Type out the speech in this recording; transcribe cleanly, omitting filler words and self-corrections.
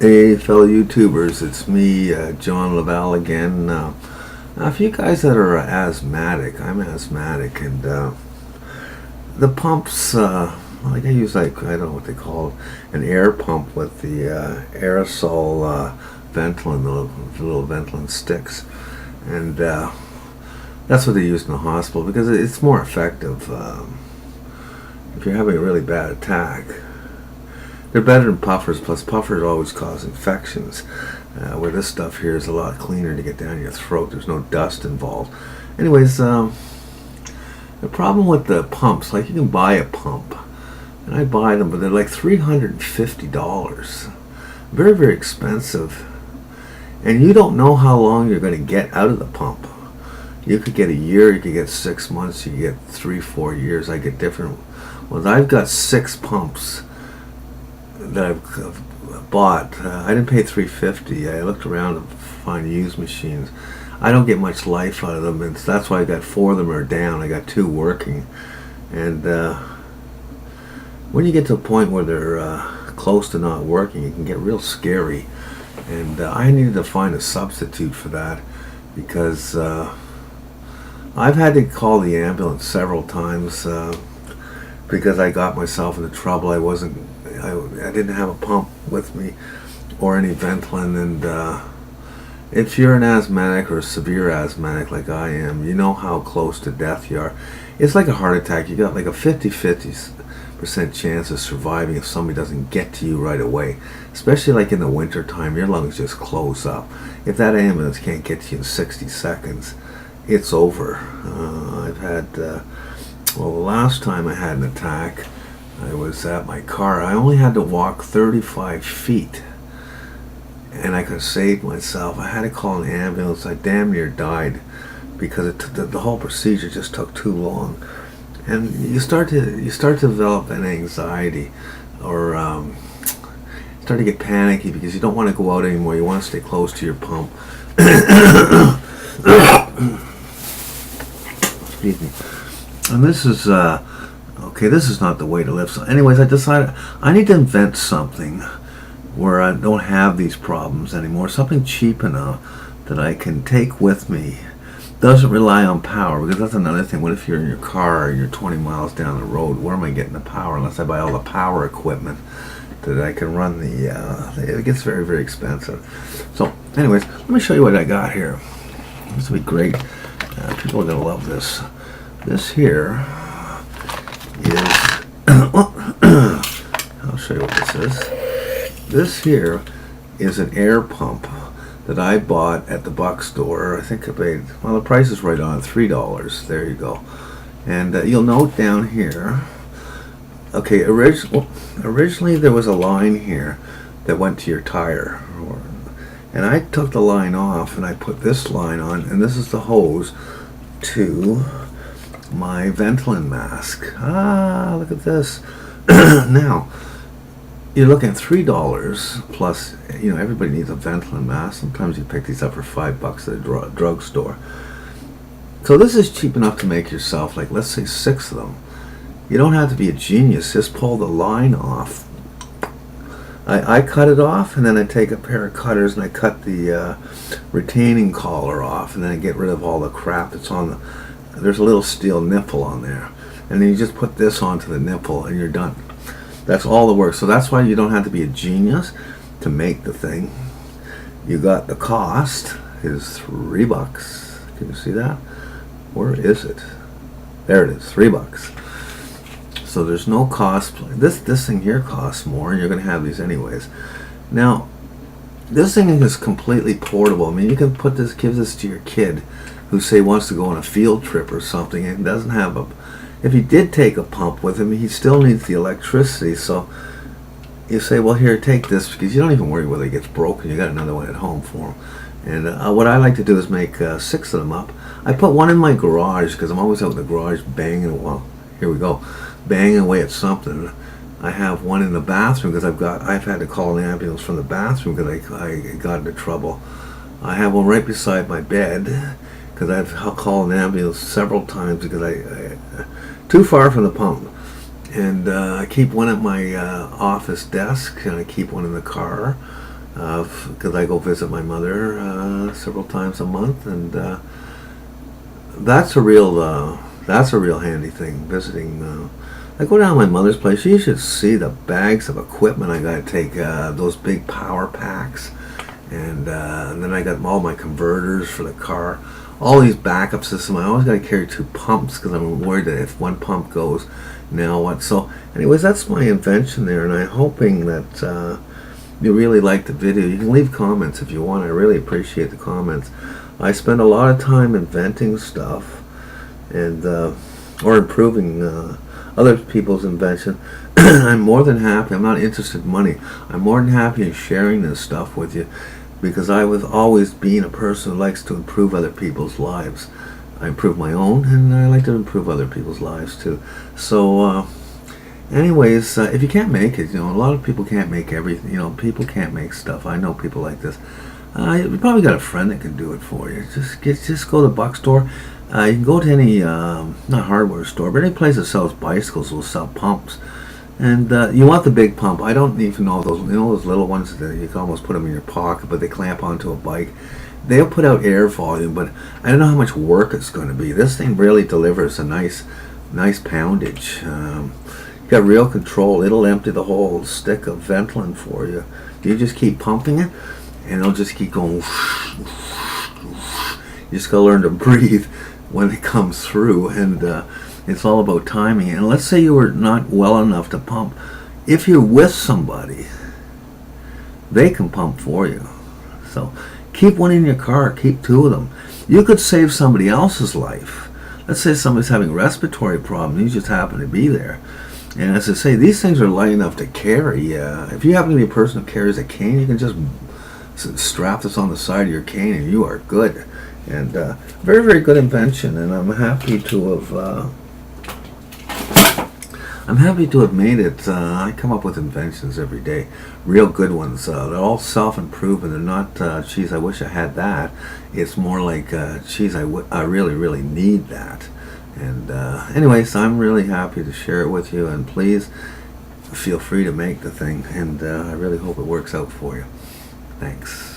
Hey, fellow YouTubers, it's me, John Laval again. Now, for you guys that are asthmatic, I'm asthmatic, and the pumps, like I use, like, I don't know what they call it, an air pump with the aerosol Ventolin, the little Ventolin sticks, and that's what they use in the hospital because it's more effective if you're having a really bad attack. They're better than puffers, plus puffers always cause infections, where this stuff here is a lot cleaner to get down your throat. There's no dust involved. Anyways, the problem with the pumps, like you can buy a pump, and I buy them, but they're like $350. Very, very expensive. And you don't know how long you're going to get out of the pump. You could get a year, you could get 6 months, you could get 3-4 years. I get different ones. I've got 6 pumps that I've bought. I didn't pay $350. I looked around to find used machines. I don't get much life out of them, and that's why I got 4 of them are down. I got 2 working, and when you get to a point where they're close to not working, it can get real scary. And I needed to find a substitute for that because I've had to call the ambulance several times because I got myself into trouble. I didn't have a pump with me or any Ventolin, and if you're an asthmatic or a severe asthmatic like I am, you know how close to death you are. It's like a heart attack. You got like a 50% chance of surviving if somebody doesn't get to you right away, especially like in the winter time. Your lungs just close up. If that ambulance can't get to you in 60 seconds, it's over. I've had the last time I had an attack, I was at my car. I only had to walk 35 feet, and I could have saved myself. I had to call an ambulance. I damn near died because the whole procedure just took too long. And you start to develop an anxiety, or start to get panicky because you don't want to go out anymore. You want to stay close to your pump. Excuse me. And this is okay, this is not the way to live. So anyways, I decided I need to invent something where I don't have these problems anymore. Something cheap enough that I can take with me. Doesn't rely on power, because that's another thing. What if you're in your car and you're 20 miles down the road? Where am I getting the power unless I buy all the power equipment that I can run it gets very, very expensive. So anyways, let me show you what I got here. This will be great. People are going to love this. This here is I'll show you what this is. This here is an air pump that I bought at the buck store. I think I paid, well, the price is right on, $3. There you go. And you'll note down here, okay, originally there was a line here that went to your tire, and I took the line off and I put this line on, and this is the hose to my Ventolin mask. Look at this. Now, you're looking at $3 plus, you know, everybody needs a Ventolin mask. Sometimes you pick these up for $5 at a drugstore. So this is cheap enough to make yourself, like, let's say 6 of them. You don't have to be a genius. Just pull the line off. I cut it off, and then I take a pair of cutters and I cut the retaining collar off, and then I get rid of all the crap that's on there's a little steel nipple on there, and then you just put this onto the nipple and you're done. That's all the work. So that's why you don't have to be a genius to make the thing. You got the cost is $3. Can you see that? Where is it? There it is, $3. So there's no cost. This thing here costs more, and you're going to have these anyways. Now, this thing is completely portable. I mean, you can give this to your kid who, say, wants to go on a field trip or something and doesn't have if he did take a pump with him, he still needs the electricity. So you say, well, here, take this, because you don't even worry whether it gets broken. You got another one at home for him. And what I like to do is make 6 of them up. I put one in my garage because I'm always out in the garage banging. Well, here we go, banging away at something. I have one in the bathroom because I've had to call an ambulance from the bathroom because I got into trouble. I have one right beside my bed because I've called an ambulance several times because I too far from the pump. And I keep one at my office desk, and I keep one in the car. because I go visit my mother several times a month, and that's a real handy thing. Visiting. I go down to my mother's place. You should see the bags of equipment I got to take. Those big power packs, and then I got all my converters for the car. All these backup systems. I always got to carry 2 pumps because I'm worried that if one pump goes, now what? So, anyways, that's my invention there, and I'm hoping that you really like the video. You can leave comments if you want. I really appreciate the comments. I spend a lot of time inventing stuff and or improving other people's invention. I'm more than happy. I'm not interested in money. I'm more than happy in sharing this stuff with you because I was always being a person who likes to improve other people's lives. I improve my own, and I like to improve other people's lives too. So anyways, if you can't make it, a lot of people can't make everything. People can't make stuff. I know people like this. You probably got a friend that can do it for you. Just go to the buck store. You can go to any not hardware store, but any place that sells bicycles will sell pumps. And you want the big pump. I don't even know those. Those little ones that you can almost put them in your pocket, but they clamp onto a bike. They'll put out air volume, but I don't know how much work it's going to be. This thing really delivers a nice poundage. Got real control. It'll empty the whole stick of Ventolin for you. You just keep pumping it, and it'll just keep going. You just gotta learn to breathe when it comes through, and it's all about timing. And let's say you were not well enough to pump. If you're with somebody, they can pump for you. So keep one in your car. Keep 2 of them. You could save somebody else's life. Let's say somebody's having respiratory problems. You just happen to be there. And as I say, these things are light enough to carry. If you happen to be a person who carries a cane, you can just strap this on the side of your cane and you are good. And very, very good invention. And I'm happy to have made it. I come up with inventions every day, real good ones. They're all self-improvement. They're not, geez, I wish I had that. It's more like, geez, I really, really need that. And anyways, I'm really happy to share it with you, and please feel free to make the thing, and I really hope it works out for you. Thanks.